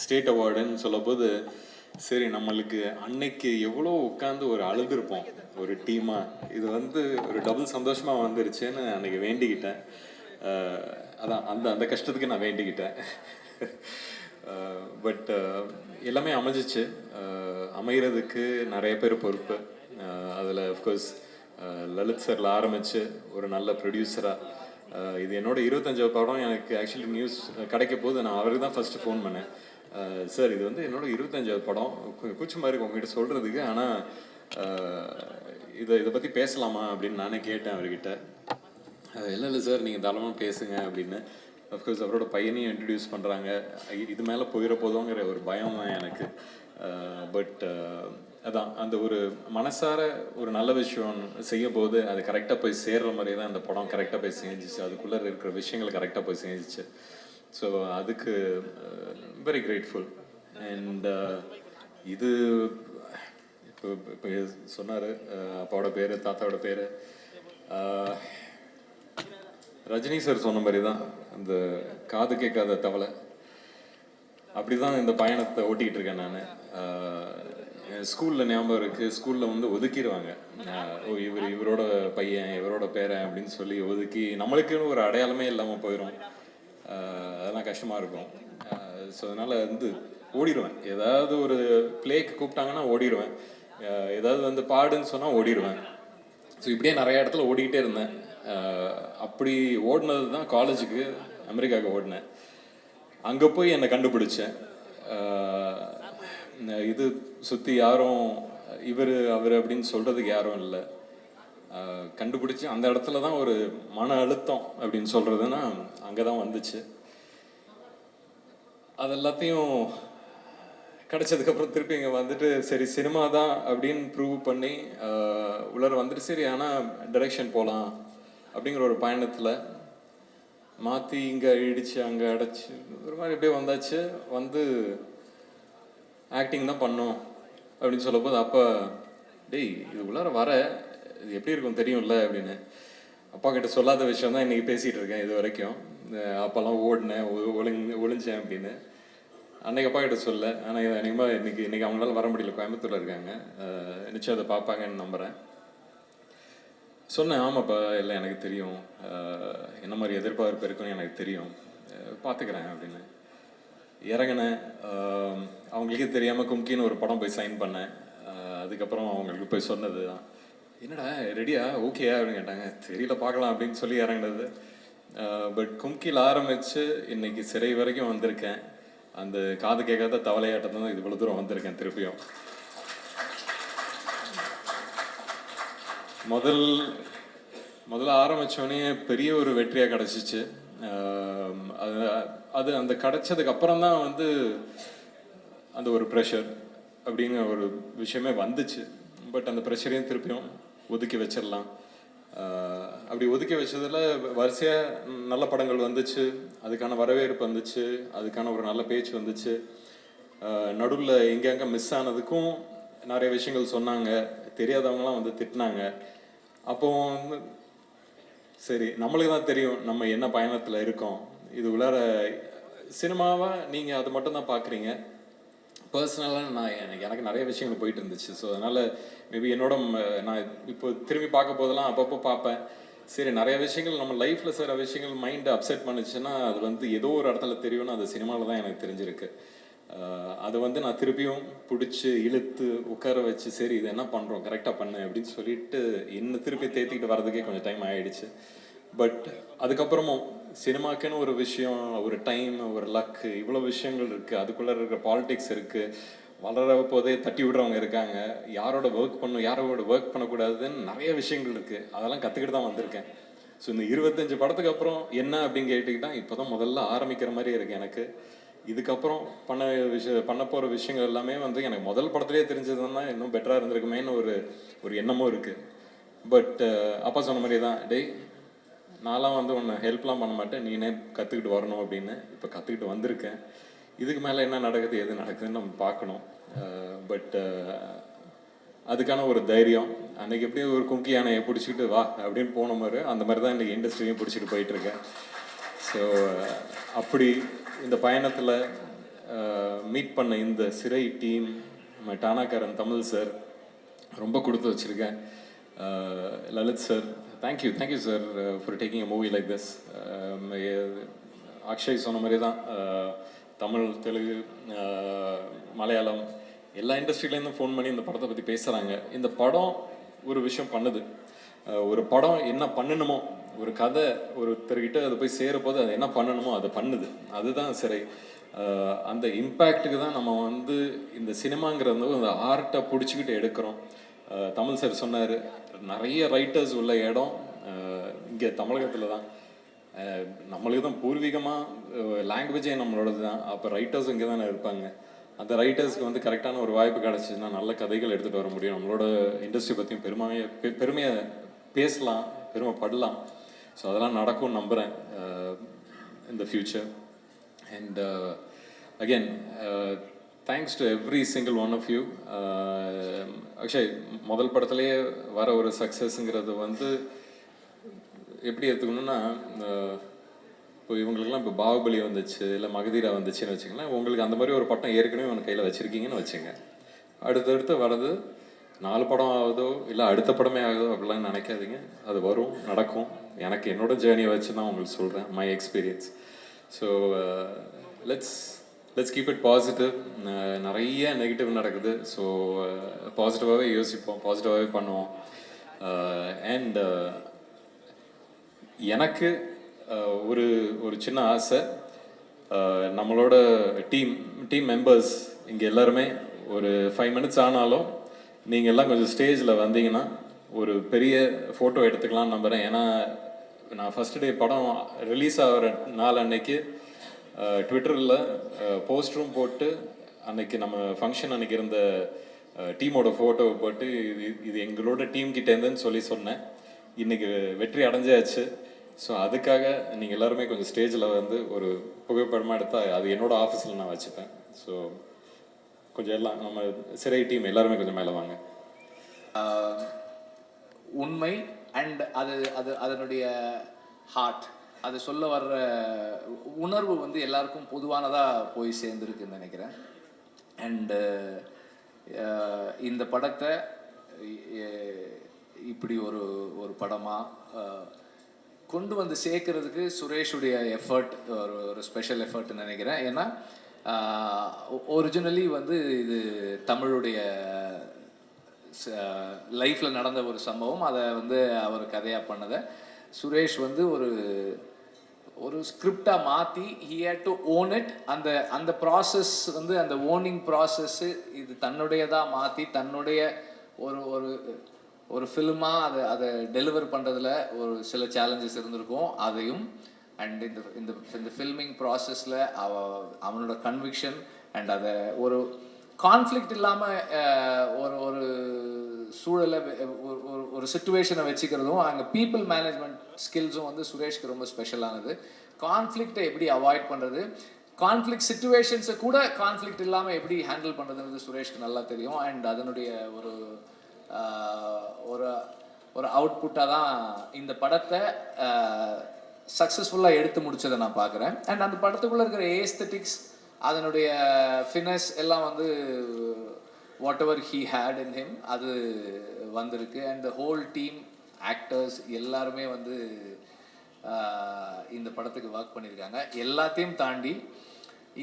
ஸ்டேட் அவார்டுன்னு சொல்லும்போது சரி, நம்மளுக்கு அன்னைக்கு எவ்வளோ உட்காந்து ஒரு அழுதுருப்போம் ஒரு டீமாக. இது வந்து ஒரு டபுள் சந்தோஷமாக வந்துருச்சுன்னு அன்றைக்கி வேண்டிக்கிட்டேன். அதான் அந்த கஷ்டத்துக்கு நான் வேண்டிக்கிட்டேன். பட் எல்லாமே அமைஞ்சிச்சு. அமைகிறதுக்கு நிறைய பேர் பொறுப்பு. அதில் அஃப்கோர்ஸ் லலித் சாரில் ஆரம்பித்து ஒரு நல்ல ப்ரொடியூசராக, இது என்னோட 25வது படம். எனக்கு ஆக்சுவலி நியூஸ் கிடைக்க போது நான் அவருக்கு தான் ஃபஸ்ட்டு ஃபோன் பண்ணேன். சார், இது வந்து என்னோட 25வது படம், கொஞ்சம் கூச்சமாக இருக்குது உங்ககிட்ட சொல்கிறதுக்கு, ஆனால் இதை பற்றி பேசலாமா அப்படின்னு நானே கேட்டேன் அவர்கிட்ட. இல்லை சார், நீங்கள் தாராளமாக பேசுங்க அப்படின்னு. அஃப்கோர்ஸ் அவரோட பையனையும் இன்ட்ரடியூஸ் பண்ணுறாங்க. இது மேலே போயிட போதோங்கிற ஒரு பயம் தான் எனக்கு. பட் அதான் அந்த ஒரு மனசார ஒரு நல்ல விஷயம் செய்யும் போது அது கரெக்டாக போய் சேர்ற மாதிரி தான் அந்த படம் கரெக்டாக போய் செஞ்சிச்சு. அதுக்குள்ளே இருக்கிற விஷயங்கள் கரெக்டாக போய் செஞ்சிச்சு. ஸோ அதுக்கு வெரி கிரேட்ஃபுல். அண்ட் இது இப்போ சொன்னார் அப்பாவோட பேர், தாத்தாவோட பேர். ரஜினி சார் சொன்ன மாதிரி தான் அந்த காது கேட்காத தவளை, அப்படி தான் இந்த பயணத்தை ஓட்டிகிட்டு இருக்கேன் நான். ஸ்கூலில் ஞாபகம் இருக்குது, ஸ்கூலில் வந்து ஒதுக்கிடுவாங்க. ஓ இவரோட பையன், இவரோட பேரன் அப்படின்னு சொல்லி ஒதுக்கி நம்மளுக்குன்னு ஒரு அடையாளமே இல்லாமல் போயிடும். அதெல்லாம் கஷ்டமாக இருக்கும். ஸோ அதனால் வந்து ஓடிடுவேன். ஏதாவது ஒரு பிளேக்கு கூப்பிட்டாங்கன்னா ஓடிடுவேன். ஏதாவது வந்து பாடுன்னு சொன்னால் ஓடிடுவேன். ஸோ இப்படியே நிறைய இடத்துல ஓடிக்கிட்டே இருந்தேன். அப்படி ஓடினது தான் காலேஜுக்கு அமெரிக்காவுக்கு ஓடினேன். அங்கே போய் என்னை கண்டுபிடிச்சேன். இது சுற்றி யாரும் அவர் அப்படின்னு சொல்கிறதுக்கு யாரும் இல்லை. கண்டுபிடிச்சி அந்த இடத்துல தான் ஒரு மன அழுத்தம் அப்படின்னு சொல்கிறதுன்னா அங்கே தான் வந்துச்சு. அது எல்லாத்தையும் கிடச்சதுக்கப்புறம் திருப்பி இங்கே வந்துட்டு சரி சினிமா தான் அப்படின்னு ப்ரூவ் பண்ணி உள்ளர வந்துட்டு சரி ஆனால் டைரெக்ஷன் போகலாம் அப்படிங்கிற ஒரு பயணத்தில் மாற்றி இங்கே இடித்து அங்கே அடைச்சி ஒரு மாதிரி எப்படியே வந்தாச்சு. வந்து ஆக்டிங் தான் பண்ணோம் அப்படின்னு சொல்லும் போது அப்பா டேய் இது உள்ளார வர இது எப்படி இருக்கும் தெரியும்ல அப்படின்னு. அப்பா கிட்ட சொல்லாத விஷயம் தான் இன்றைக்கி பேசிகிட்டு இருக்கேன் இது வரைக்கும். அப்போல்லாம் ஓடினேன், ஒளிஞ்சேன் அப்படின்னு. அன்றைக்கி அப்பா கிட்ட சொல்ல. ஆனால் அநேகமாக இன்றைக்கி அவங்களால வர முடியல, கோயம்புத்தூரில் இருக்காங்க. நிச்சயம் அதை பார்ப்பாங்கன்னு நம்புகிறேன்.
சொன்னேன், ஆமாப்பா இல்லை எனக்கு தெரியும், என்ன மாதிரி எதிர்பார்ப்பு இருக்குன்னு எனக்கு தெரியும், பார்த்துக்கிறேன் அப்படின்னு இறங்கினேன். அவங்களுக்கே தெரியாமல் கும்கின்னு ஒரு படம் போய் சைன் பண்ணேன். அதுக்கப்புறம் அவங்களுக்கு போய் சொன்னது தான், என்னடா ரெடியா ஓகேயா அப்படின்னு கேட்டாங்க. தெரியல பார்க்கலாம் அப்படின்னு சொல்லி இறங்கினது. பட் கும்கியில் ஆரம்பித்து இன்னைக்கு சிறை வரைக்கும் வந்திருக்கேன். அந்த காது கேட்காத தவளையாட்டம் தான் இவ்வளோ தூரம் வந்திருக்கேன். திருப்பியும் முதல்ல ஆரம்பித்தோடனே பெரிய ஒரு வெற்றியாக கிடச்சிச்சு. அது அந்த கிடச்சதுக்கு அப்புறம் தான் வந்து அந்த ஒரு ப்ரெஷர் அப்படிங்கிற ஒரு விஷயமே வந்துச்சு. பட் அந்த ப்ரெஷரையும் திருப்பியும் ஒதுக்கி வச்சிடலாம். அப்படி ஒதுக்கி வச்சதில் வரிசையாக நல்ல படங்கள் வந்துச்சு, அதுக்கான வரவேற்பு வந்துச்சு, அதுக்கான ஒரு நல்ல பேச்சு வந்துச்சு. நடுவில் எங்கெங்கே மிஸ் ஆனதுக்கும் நிறைய விஷயங்கள் சொன்னாங்க, தெரியாதவங்களாம் வந்து திட்டினாங்க. அப்போ சரி நம்மளுக்கு தான் தெரியும் நம்ம என்ன பயணத்தில் இருக்கோம். இது உள்ளார சினிமாவாக நீங்கள் அது மட்டும் தான் பார்க்குறீங்க. பர்சனலாக எனக்கு நிறைய விஷயங்கள் போயிட்டு இருந்துச்சு. ஸோ அதனால் மேபி நான் இப்போ திரும்பி பார்க்க போதெல்லாம் அப்பப்போ பார்ப்பேன். சரி நிறைய விஷயங்கள் நம்ம லைஃப்பில் சில விஷயங்கள் மைண்டை அப்செட் பண்ணுச்சுன்னா அது வந்து ஏதோ ஒரு இடத்துல தெரியும்னு அது சினிமாவில் தான் எனக்கு தெரிஞ்சிருக்கு. அதை வந்து நான் திருப்பியும் பிடிச்சி இழுத்து உட்கார வச்சு சரி இது என்ன பண்ணுறோம் கரெக்டாக பண்ணு அப்படின்னு சொல்லிட்டு என்ன திருப்பி தேத்திக்கிட்டு வர்றதுக்கே கொஞ்சம் டைம் ஆகிடுச்சு. பட் அதுக்கப்புறமும் சினிமாக்குன்னு ஒரு விஷயம், ஒரு டைம், ஒரு லக்கு, இவ்வளோ விஷயங்கள் இருக்குது. அதுக்குள்ளே இருக்கிற பாலிடிக்ஸ் இருக்குது. வளர போதே தட்டி விடுறவங்க இருக்காங்க. யாரோட ஒர்க் பண்ணணும், யாரோட ஒர்க் பண்ணக்கூடாதுன்னு நிறைய விஷயங்கள் இருக்குது. அதெல்லாம் கற்றுக்கிட்டு தான் வந்திருக்கேன். ஸோ இந்த 25 படத்துக்கு அப்புறம் என்ன அப்படின்னு கேட்டுக்கிட்டால் இப்போ தான் முதல்ல ஆரம்பிக்கிற மாதிரி இருக்குது எனக்கு. இதுக்கப்புறம் பண்ண போகிற விஷயங்கள் எல்லாமே வந்து எனக்கு முதல் படத்துலேயே தெரிஞ்சதுன்னா இன்னும் பெட்டராக இருந்திருக்குமேன்னு ஒரு எண்ணமும் இருக்குது. பட் அப்பா சொன்ன மாதிரி தான், டேய் நான்லாம் வந்து உன்னை ஹெல்ப்லாம் பண்ண மாட்டேன், நீனே கற்றுக்கிட்டு வரணும் அப்படின்னு இப்போ கற்றுக்கிட்டு வந்திருக்கேன். இதுக்கு மேலே என்ன நடக்குது எது நடக்குதுன்னு நம்ம பார்க்கணும். பட் அதுக்கான ஒரு தைரியம் அன்றைக்கி எப்படி ஒரு கும்கி யானையை பிடிச்சிக்கிட்டு வா அப்படின்னு போன மாதிரி அந்த மாதிரி தான் இன்றைக்கி இண்டஸ்ட்ரியும் பிடிச்சிட்டு போயிட்டுருக்கேன். ஸோ அப்படி இந்த பயணத்தில் மீட் பண்ண இந்த சிறை டீம், டானாக்காரன் தமிழ் சார் ரொம்ப கொடுத்து வச்சுருக்கேன். Lalit sir, thank you sir for taking a movie like this. Akshay சொன்ன மாதிரி தான் தமிழ், தெலுங்கு, மலையாளம் எல்லா இண்டஸ்ட்ரியிலேருந்தும் ஃபோன் பண்ணி இந்த படத்தை பற்றி பேசுகிறாங்க. இந்த படம் ஒரு விஷயம் பண்ணுது. ஒரு படம் என்ன பண்ணணுமோ, ஒரு கதை ஒருத்தர்கிட்ட அது போய் சேரப்போது அது என்ன பண்ணணுமோ அதை பண்ணுது. அதுதான் சிறை. அந்த இம்பேக்டுக்கு தான் நம்ம வந்து இந்த சினிமாங்கிறது அந்த ஆர்ட்டை பிடிச்சிக்கிட்டு எடுக்கிறோம். தமிழ் சார் சொன்னார், நிறைய ரைட்டர்ஸ் உள்ள இடம் இங்கே தமிழகத்தில் தான். நம்மளுக்கு தான் பூர்வீகமாக லாங்குவேஜே நம்மளோடது தான். அப்போ ரைட்டர்ஸ் இங்கே தானே இருப்பாங்க. அந்த ரைட்டர்ஸ்க்கு வந்து கரெக்டான ஒரு வாய்ப்பு கிடச்சிதுன்னா நல்ல கதைகள் எடுத்துகிட்டு வர முடியும். நம்மளோட இண்டஸ்ட்ரி பற்றியும் பெருமையாக பேசலாம், பெருமைப்படலாம். ஸோ அதெல்லாம் நடக்கும்னு நம்புகிறேன் in the future. And again, thanks to every single one of you. Akshay, முதல் படத்துலேயே வர ஒரு சக்ஸஸ்ங்கிறது வந்து எப்படி எடுத்துக்கணுன்னா, இப்போ இவங்களுக்குலாம் இப்போ பாகுபலி வந்துச்சு, இல்லை மகதீரா வந்துச்சுன்னு வச்சுக்கலாம். உங்களுக்கு அந்த மாதிரி ஒரு பட்டம் ஏற்கனவே உனக்கு கையில் வச்சுருக்கீங்கன்னு வச்சுங்க. அடுத்தடுத்து வர்றது 4 படம் ஆகுதோ இல்லை அடுத்த படமே ஆகுதோ அப்படிலாம் நினைக்காதீங்க. அது வரும், நடக்கும். எனக்கு என்னோட ஜேர்னியை வச்சு தான் உங்களுக்கு சொல்கிறேன், my experience. So let's keep it positive. நிறைய நெகட்டிவ் நடக்குது. ஸோ பாசிட்டிவாகவே யோசிப்போம், பாசிட்டிவாகவே பண்ணுவோம். அண்ட் எனக்கு ஒரு சின்ன ஆசை, நம்மளோட டீம் மெம்பர்ஸ் இங்கே எல்லாருமே ஒரு 5 minutes ஆனாலும் நீங்கள் எல்லாம் கொஞ்சம் ஸ்டேஜில் வந்தீங்கன்னா ஒரு பெரிய ஃபோட்டோ எடுத்துக்கலாம்னு நம்புகிறேன். ஏன்னா நான் ஃபஸ்ட் டே படம் ரிலீஸ் ஆகிற நாள் அன்னைக்கு ட்விட்டரில் போஸ்டரும் போட்டு அன்னைக்கு நம்ம ஃபங்க்ஷன் அன்னைக்கு இருந்த டீமோட ஃபோட்டோவை போட்டு இது எங்களோட டீம் கிட்டேருந்துன்னு சொன்னேன். இன்றைக்கி வெற்றி அடைஞ்சாச்சு. ஸோ அதுக்காக நீங்கள் எல்லாருமே கொஞ்சம் ஸ்டேஜில் வந்து ஒரு புகைப்படமாக எடுத்தால் அது என்னோடய ஆஃபீஸில் நான் வச்சுப்பேன். ஸோ கொஞ்சம் எல்லாம் நம்ம சிறை டீம் எல்லாருமே கொஞ்சம் மேலே வாங்க.
உண்மை அண்ட் அதனுடைய ஹார்ட், அது சொல்ல வர்ற உணர்வு வந்து எல்லாருக்கும் பொதுவானதாக போய் சேர்ந்துருக்குன்னு நினைக்கிறேன். அண்டு இந்த படத்தை இப்படி ஒரு ஒரு படமாக கொண்டு வந்து சேர்க்கறதுக்கு சுரேஷுடைய எஃபர்ட் ஒரு ஸ்பெஷல் எஃபர்ட்னு நினைக்கிறேன். ஏன்னா ஒரிஜினலி வந்து இது தமிழுடைய லைஃப்பில் நடந்த ஒரு சம்பவம். அதை வந்து அவர் கதையாக பண்ணதை சுரேஷ் வந்து ஒரு ஸ்கிரிப்டாக மாற்றி he had to own it. அந்த ப்ராசஸ் வந்து அந்த ஓனிங் ப்ராசஸ்ஸு இது தன்னுடையதாக மாற்றி தன்னுடைய ஒரு ஒரு ஃபில்மாக அதை டெலிவர் பண்ணுறதுல ஒரு சில சேலஞ்சஸ் இருந்திருக்கும். அதையும் அண்ட் இந்த ஃபில்மிங் ப்ராசஸில் அவனோட கன்விக்ஷன் அண்ட் அதை ஒரு கான்ஃப்ளிக்ட் இல்லாமல் ஒரு சூழலை ஒரு சுச்சுவேஷனை வச்சுக்கிறதும் அங்கே பீப்புள் மேனேஜ்மெண்ட் ஸ்கில்ஸும் வந்து சுரேஷ்க்கு ரொம்ப ஸ்பெஷலானது. கான்ஃப்ளிக்டை எப்படி அவாய்ட் பண்ணுறது, கான்ஃப்ளிக்ட் சுச்சுவேஷன்ஸை கூட கான்ஃப்ளிக்ட் இல்லாமல் எப்படி ஹேண்டில் பண்ணுறதுன்றது சுரேஷ்க்கு நல்லா தெரியும். அண்ட் அதனுடைய ஒரு அவுட்புட்டாக தான் இந்த படத்தை சக்ஸஸ்ஃபுல்லாக எடுத்து முடிச்சதை நான் பார்க்குறேன். அண்ட் அந்த படத்துக்குள்ளே இருக்கிற ஏஸ்தட்டிக்ஸ் அதனுடைய ஃபினஸ் எல்லாம் வந்து whatever he had in him அது வந்திருக்கு. And the whole team actors எல்லாருமே வந்து இந்த படத்துக்கு ஒர்க் பண்ணியிருக்காங்க. எல்லாத்தையும் தாண்டி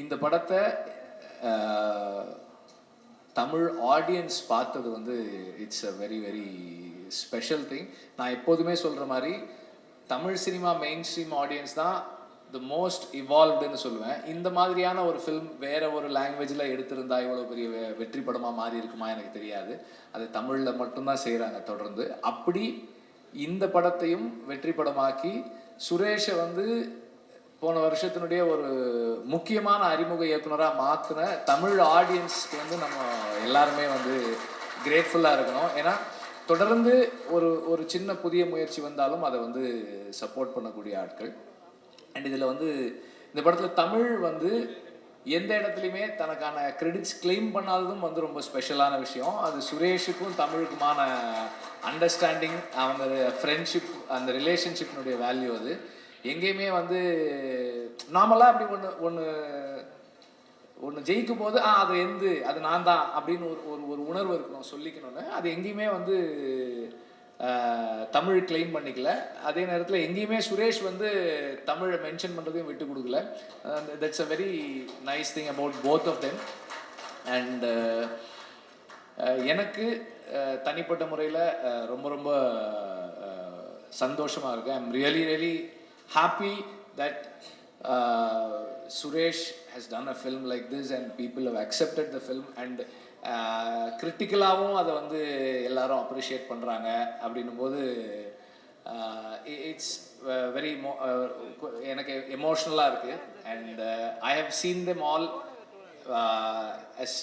இந்த படத்தை தமிழ் ஆடியன்ஸ் பார்த்தது வந்து it's a very very special thing. நான் எப்போதுமே சொல்கிற மாதிரி Tamil cinema main stream audience தான் த மோஸ்ட் இவால்வ்டுன்னு சொல்லுவேன். இந்த மாதிரியான ஒரு ஃபில்ம் வேறு ஒரு லாங்குவேஜில் எடுத்திருந்தா இவ்வளோ பெரிய வெற்றி படமாக மாறி இருக்குமா எனக்கு தெரியாது. அது தமிழில் மட்டும்தான் செய்கிறாங்க தொடர்ந்து. அப்படி இந்த படத்தையும் வெற்றி படமாக்கி சுரேஷை வந்து போன வருஷத்தினுடைய ஒரு முக்கியமான அறிமுக இயக்குனராக மாற்றின தமிழ் ஆடியன்ஸ்க்கு வந்து நம்ம எல்லாருமே வந்து கிரேட்ஃபுல்லாக இருக்கணும். ஏன்னா தொடர்ந்து ஒரு சின்ன புதிய முயற்சி வந்தாலும் அதை வந்து சப்போர்ட் பண்ணக்கூடிய ஆட்கள். அண்ட் இதில் வந்து இந்த படத்தில் தமிழ் வந்து எந்த இடத்துலையுமே தனக்கான கிரெடிட்ஸ் கிளைம் பண்ணாததும் வந்து ரொம்ப ஸ்பெஷலான விஷயம். அது சுரேஷுக்கும் தமிழுக்குமான அண்டர்ஸ்டாண்டிங், அவங்க ஃப்ரெண்ட்ஷிப், அந்த ரிலேஷன்ஷிப்னுடைய வேல்யூ அது எங்கேயுமே வந்து நார்மலாக அப்படி ஒன்று ஜெயிக்கும் போது அது நான் தான் அப்படின்னு ஒரு உணர்வு இருக்கணும், சொல்லிக்கணும்னு. அது எங்கேயுமே வந்து தமிழ் கிளைம் பண்ணிக்கல. அதே நேரத்தில் எங்கேயுமே சுரேஷ் வந்து தமிழை மென்ஷன் பண்ணுறதையும் விட்டு கொடுக்கல. That's a very nice thing about both of them. And எனக்கு தனிப்பட்ட முறையில் ரொம்ப ரொம்ப சந்தோஷமாக இருக்குது. I am really happy that Suresh has done a film like this and people have accepted the film and கிரிட்டிக்கலாகவும் அதை வந்து எல்லாரும் அப்ரிஷியேட் பண்ணுறாங்க. அப்படின்னும் போது இட்ஸ் வெரி எனக்கு எமோஷ்னலாக இருக்குது. And I have seen them all as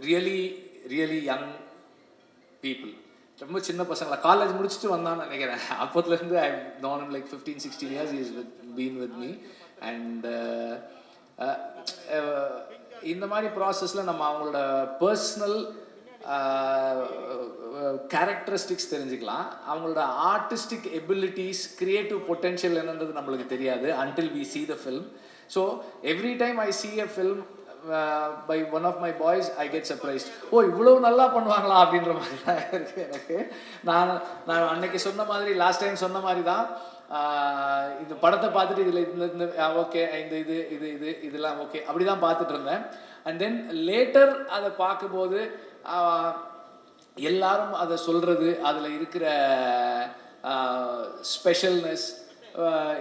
really young people. ரொம்ப சின்ன பசங்களா காலேஜ் முடிச்சுட்டு வந்தான்னு நினைக்கிறேன். அப்போதுலேருந்து ஐ known him like 15-16 years. he has been with me. And இந்த மாதிரி ப்ராசஸில் நம்ம அவங்களோட பர்சனல் கேரக்டரிஸ்டிக்ஸ் தெரிஞ்சுக்கலாம். அவங்களோட ஆர்டிஸ்டிக் எபிலிட்டிஸ், கிரியேட்டிவ் பொட்டென்ஷியல் என்னன்றது நம்மளுக்கு தெரியாது until we see the film. So every time I see a film by one of my boys I get surprised. இவ்வளோ நல்லா பண்ணுவாங்களா அப்படின்ற மாதிரி தான் இருக்குது எனக்கு. நான் அன்னைக்கு சொன்ன மாதிரி, லாஸ்ட் டைம் சொன்ன மாதிரி தான், இந்த படத்தை பார்த்துட்டு இதில் ஓகே இதெல்லாம் ஓகே அப்படி தான் பார்த்துட்டு இருந்தேன். அண்ட் தென் லேட்டர் அதை பார்க்கும்போது எல்லாரும் அதை சொல்கிறது, அதில் இருக்கிற ஸ்பெஷல்னஸ்,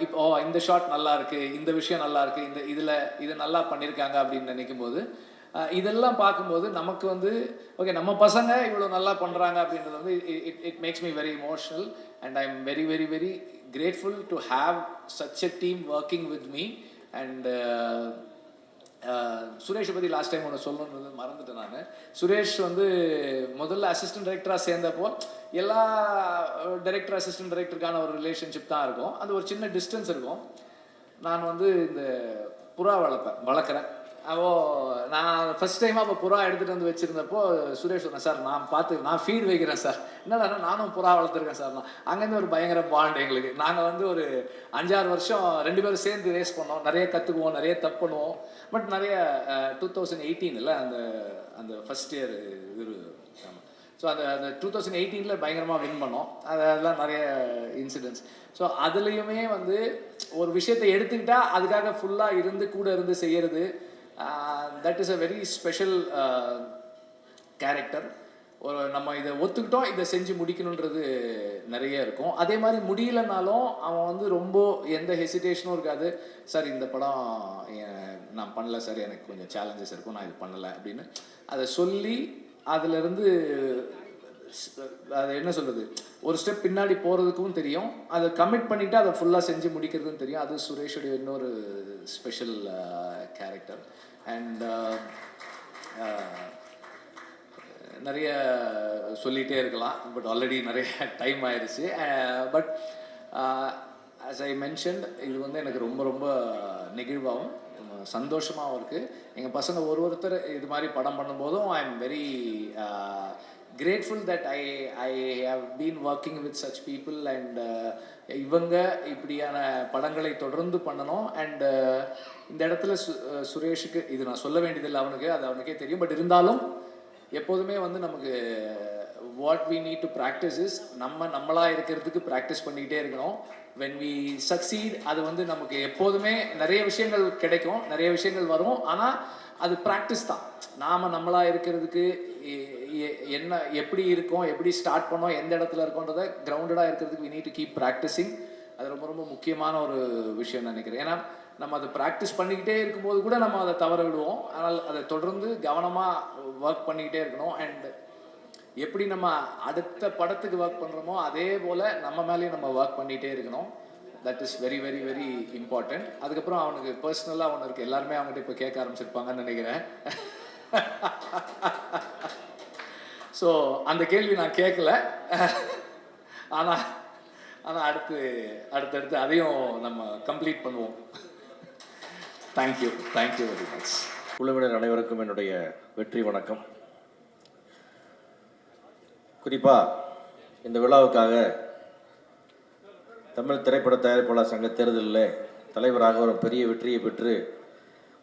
இப்போ இந்த ஷாட் நல்லா இருக்குது, இந்த விஷயம் நல்லா இருக்குது, இது நல்லா பண்ணியிருக்காங்க அப்படின்னு நினைக்கும் போது, இதெல்லாம் பார்க்கும்போது நமக்கு வந்து ஓகே நம்ம பசங்க இவ்வளோ நல்லா பண்ணுறாங்க அப்படின்றது வந்து it makes me very emotional. And I am very very very grateful to have such a team working with me. And சுரேஷை பற்றி லாஸ்ட் டைம் ஒன்று சொல்லணுன்றது மறந்துட்டேன் நான். சுரேஷ் வந்து முதல்ல அசிஸ்டன்ட் டைரக்டராக சேர்ந்தப்போ எல்லா டைரக்டர் அசிஸ்டன்ட் டைரக்டருக்கான ஒரு ரிலேஷன்ஷிப் தான் இருக்கும். அது ஒரு சின்ன டிஸ்டன்ஸ் இருக்கும். நான் வந்து இந்த புறா வளர்க்குறேன். நான் ஃபஸ்ட் டைமாக அப்போ புறா எடுத்துகிட்டு வந்து வச்சுருந்தப்போ சுரேஷ் சொன்னேன், சார் நான் ஃபீட் வைக்கிறேன் சார். என்னடா நானும் புறா வளர்த்துருக்கேன் சார். அங்கேருந்து ஒரு பயங்கர பாண்ட் எங்களுக்கு. நாங்கள் வந்து ஒரு 5-6 வருஷம் 2 பேரும் சேர்ந்து ரேஸ் பண்ணோம். நிறைய கற்றுக்குவோம், நிறைய தப்பு பண்ணுவோம். பட் நிறைய 2018 அந்த ஃபஸ்ட் இயர் இது. ஸோ ஸோ அந்த 2018 பயங்கரமாக வின் பண்ணோம். அதெல்லாம் நிறைய இன்சிடென்ட்ஸ். ஸோ அதுலேயுமே வந்து ஒரு விஷயத்தை எடுத்துக்கிட்டா அதுக்காக ஃபுல்லாக இருந்து கூட இருந்து செய்கிறது, that is a very special character. ஒரு நம்ம இதை ஒத்துக்கிட்டோம், இதை செஞ்சு முடிக்கணுன்றது நிறைய இருக்கும். அதே மாதிரி முடியலனாலும் அவன் வந்து ரொம்ப எந்த ஹெசிடேஷனும் இருக்காது. சார் இந்த படம் நான் பண்ணல சார், எனக்கு கொஞ்சம் சேலஞ்சஸ் இருக்கும், நான் இது பண்ணலை அப்படின்னு அதை சொல்லி அதிலிருந்து அது என்ன சொல்கிறது, ஒரு ஸ்டெப் பின்னாடி போகிறதுக்கும் தெரியும், அதை கமிட் பண்ணிவிட்டு அதை ஃபுல்லாக செஞ்சு முடிக்கிறதுன்னு தெரியும். அது சுரேஷுடைய இன்னொரு ஸ்பெஷல் கேரக்டர். அண்ட் நிறைய சொல்லிகிட்டே இருக்கலாம், பட் ஆல்ரெடி நிறைய டைம் ஆயிடுச்சு. பட் ஆஸ் ஐ மென்ஷன்ட், இது வந்து எனக்கு ரொம்ப ரொம்ப நெகிழ்வாகவும் சந்தோஷமாகவும் இருக்குது. எங்கள் பசங்க ஒருத்தர் இது மாதிரி படம் பண்ணும்போதும் I am very grateful that I have been working with such people and இவங்க இப்படியான படங்களை தொடர்ந்து பண்ணணும். அண்ட் இந்த இடத்துல சுரேஷுக்கு இது நான் சொல்ல வேண்டியதில்லை, அவனுக்கு அது அவனுக்கே தெரியும். பட் இருந்தாலும் எப்போதுமே வந்து நமக்கு what we need to practice is நம்மளாக இருக்கிறதுக்கு ப்ராக்டிஸ் பண்ணிக்கிட்டே இருக்கணும். வென் வி சக்சீட், அது வந்து நமக்கு எப்போதுமே நிறைய விஷயங்கள் கிடைக்கும், நிறைய விஷயங்கள் வரும். ஆனால் அது ப்ராக்டிஸ் தான். நாம் நம்மளாக இருக்கிறதுக்கு என்ன எப்படி இருக்கோம், எப்படி ஸ்டார்ட் பண்ணோம், எந்த இடத்துல இருக்கோன்றதை கிரவுண்டடாக இருக்கிறதுக்கு we need to keep practicing. அது ரொம்ப ரொம்ப முக்கியமான ஒரு விஷயம் நினைக்கிறேன். ஏன்னா நம்ம அதை ப்ராக்டிஸ் பண்ணிக்கிட்டே இருக்கும்போது கூட நம்ம அதை தவற விடுவோம். ஆனால் அதை தொடர்ந்து கவனமாக ஒர்க் பண்ணிக்கிட்டே இருக்கணும். அண்ட் எப்படி நம்ம அடுத்த படத்துக்கு ஒர்க் பண்ணுறோமோ அதே போல் நம்ம மேலேயும் நம்ம ஒர்க் பண்ணிகிட்டே இருக்கணும். That is very very very important. அதுக்கப்புறம் அவனுக்கு பர்சனலாக ஒன்று இருக்குது, எல்லாருமே அவங்ககிட்ட இப்போ கேட்க ஆரம்பிச்சிருப்பாங்கன்னு நினைக்கிறேன். ஸோ அந்த கேள்வி நான் கேட்கல, ஆனால் அடுத்தடுத்து அதையும் நம்ம கம்ப்ளீட் பண்ணுவோம். Thank you very much.
குழுவினர் அனைவருக்கும் என்னுடைய வெற்றி வணக்கம். குறிப்பாக இந்த விழாவுக்காக தமிழ் திரைப்பட தயாரிப்பாளர் சங்க தேர்தலில் தலைவராக ஒரு பெரிய வெற்றியை பெற்று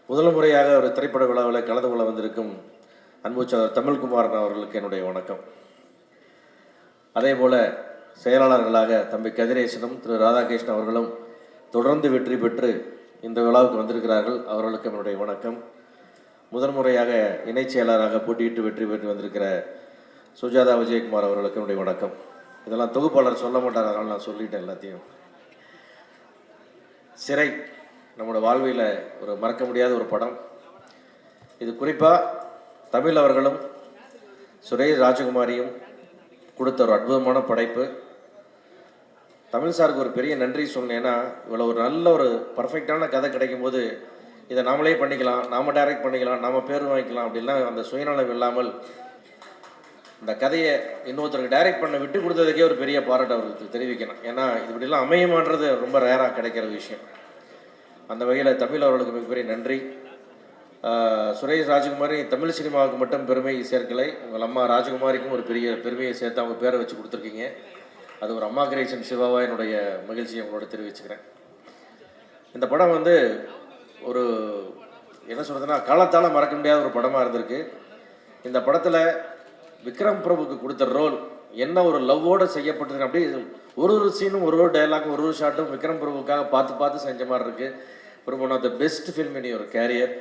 முதல் முறையாக ஒரு திரைப்பட விழாவில் கலந்து கொள்ள வந்திருக்கும் அன்பு சகோதரர் தமிழ்குமாரன் அவர்களுக்கு என்னுடைய வணக்கம். அதே போல் செயலாளர்களாக தம்பி கதிரேசனும் திரு ராதாகிருஷ்ணன் அவர்களும் தொடர்ந்து வெற்றி பெற்று இந்த விழாவுக்கு வந்திருக்கிறார்கள், அவர்களுக்கு என்னுடைய வணக்கம். முதல் முறையாக இணைச் செயலாளராக போட்டியிட்டு வெற்றி பெற்று வந்திருக்கிற சுஜாதா விஜயகுமார் அவர்களுக்கு என்னுடைய வணக்கம். இதெல்லாம் தொகுப்பாளர் சொல்ல மாட்டார், அதனால் நான் சொல்லிட்டேன் எல்லாத்தையும். சிறை நம்மளோட வாழ்வில் ஒரு மறக்க முடியாத ஒரு படம். இது குறிப்பாக தமிழ் அவர்களும் சுரேஷ் ராஜகுமாரியும் கொடுத்த ஒரு அற்புதமான படைப்பு. தமிழ் சாருக்கு ஒரு பெரிய நன்றி சொன்னேன். ஏன்னா இவ்வளோ ஒரு நல்ல ஒரு பர்ஃபெக்டான கதை கிடைக்கும் போது இதை நாமளே பண்ணிக்கலாம், நாம் டைரக்ட் பண்ணிக்கலாம், நாம் பேர் வாங்கிக்கலாம் அப்படின்லாம் அந்த சுயநலம் இல்லாமல் இந்த கதையை இன்னொருத்தருக்கு டைரக்ட் பண்ண விட்டு கொடுத்ததுக்கே ஒரு பெரிய பாராட்டு அவருக்கு தெரிவிக்கணும். ஏன்னா இது இப்படிலாம் அமையுமான்றது ரொம்ப ரேராக கிடைக்கிற விஷயம். அந்த வகையில் தமிழ் அவர்களுக்கு மிகப்பெரிய நன்றி. சுரேஷ் ராஜகுமாரி தமிழ் சினிமாவுக்கு மட்டும் பெருமை சேர்க்கலை, உங்கள் அம்மா ராஜகுமாரிக்கும் ஒரு பெரிய பெருமையை சேர்த்து அவங்க பேரை வச்சு கொடுத்துருக்கீங்க. அது ஒரு அம்மா கிரியேஷன் சிவாவாக என்னுடைய மகிழ்ச்சியை உங்களோட தெரிவிச்சுக்கிறேன். இந்த படம் வந்து ஒரு என்ன சொல்கிறதுனா காலத்தால் மறக்க முடியாத ஒரு படமாக இருந்திருக்கு. இந்த படத்தில் விக்ரம் பிரபுக்கு கொடுத்த ரோல் என்ன ஒரு லவ்வோடு செய்யப்பட்டிருக்கு. அப்படியே ஒரு சீனும் ஒரு டைலாகும் ஒரு ஷாட்டும் விக்ரம் பிரபுக்காக பார்த்து செஞ்ச மாதிரி இருக்குது. ஒரு one of the best film in your career.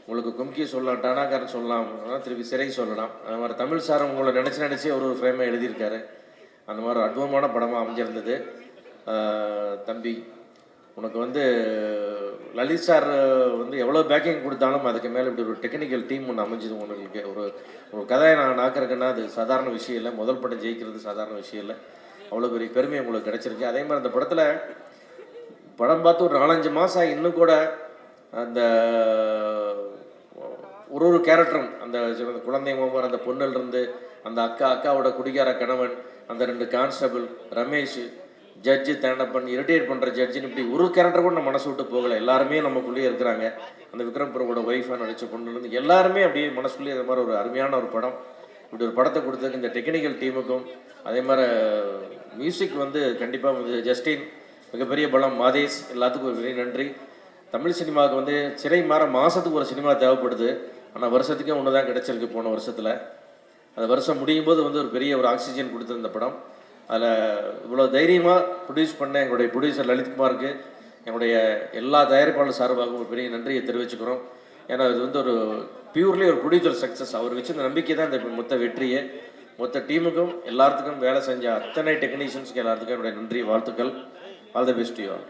உங்களுக்கு கும்கி சொல்லலாம், டானாக்காரன் சொல்லலாம், திருப்பி சிறை சொல்லலாம். அது மாதிரி தமிழ் சார் உங்களை நினச்சி ஒரு ஃப்ரேமை எழுதியிருக்காரு. அந்த மாதிரி அற்புதமான படமாக அமைஞ்சிருந்தது. தம்பி உனக்கு வந்து லலித் சார் வந்து எவ்வளோ பேக்கிங் கொடுத்தாலும் அதுக்கு மேலே இப்படி ஒரு டெக்னிக்கல் டீம் ஒன்று அமைஞ்சது. உங்களுக்கு ஒரு கதையை நான் நாக்கிறதுக்குன்னா அது சாதாரண விஷயம் இல்லை. முதல் படம் ஜெயிக்கிறது சாதாரண விஷயம் இல்லை. அவ்வளோ பெரிய பெருமை உங்களுக்கு கிடச்சிருக்கு. அதே மாதிரி அந்த படத்தில் படம் பார்த்து ஒரு 4-5 மாதம் ஆகி இன்னும் கூட அந்த ஒரு கேரக்டரும் அந்த குழந்தை மோமர், அந்த பொண்ணிலிருந்து அந்த அக்காவோட குடிகார கணவன், அந்த 2 கான்ஸ்டபிள், ரமேஷ், ஜட்ஜு தேண்டப்பன், இரிட்டேட் பண்ணுற ஜட்ஜின்னு இப்படி ஒரு கேரக்டர் கூட நம்ம மனசு விட்டு போகலை. எல்லாருமே நமக்குள்ளேயே இருக்கிறாங்க. அந்த விக்ரம் பிரபுவோட ஒய்ஃபாக நடித்த பொண்ணுலேருந்து எல்லாருமே அப்படியே மனசுக்குள்ளேயே இது மாதிரி ஒரு அருமையான ஒரு படம். இப்படி ஒரு படத்தை கொடுத்ததுக்கு இந்த டெக்னிக்கல் டீமுக்கும் அதே மாதிரி மியூசிக் வந்து கண்டிப்பாக வந்து ஜஸ்டின் மிகப்பெரிய பலம், மாதேஷ், எல்லாத்துக்கும் ஒரு பெரிய நன்றி. தமிழ் சினிமாவுக்கு வந்து சிறை மாற மாதத்துக்கு ஒரு சினிமா தேவைப்படுது. ஆனால் வருஷத்துக்கே ஒன்று தான் கிடச்சிருக்கு போன வருஷத்தில். அந்த வருஷம் முடியும் போது வந்து ஒரு பெரிய ஒரு ஆக்சிஜன் கொடுத்துருந்த படம். அதில் இவ்வளோ தைரியமாக ப்ரொடியூஸ் பண்ண எங்களுடைய ப்ரொடியூசர் லலித்குமாருக்கு என்னுடைய எல்லா தயாரிப்பாளர் சார்பாகவும் ஒரு பெரிய நன்றியை தெரிவிச்சுக்கிறோம். ஏன்னா இது வந்து ஒரு பியூர்லி ஒரு ப்ரொடியூசர் சக்ஸஸ். அவர் வச்சிருந்த நம்பிக்கை தான் இந்த மொத்த வெற்றியே. மொத்த டீமுக்கும் எல்லாத்துக்கும் வேலை செஞ்ச அத்தனை டெக்னீஷியன்ஸ்க்கு எல்லாத்துக்கும் என்னுடைய நன்றி, வாழ்த்துக்கள். All the best you all.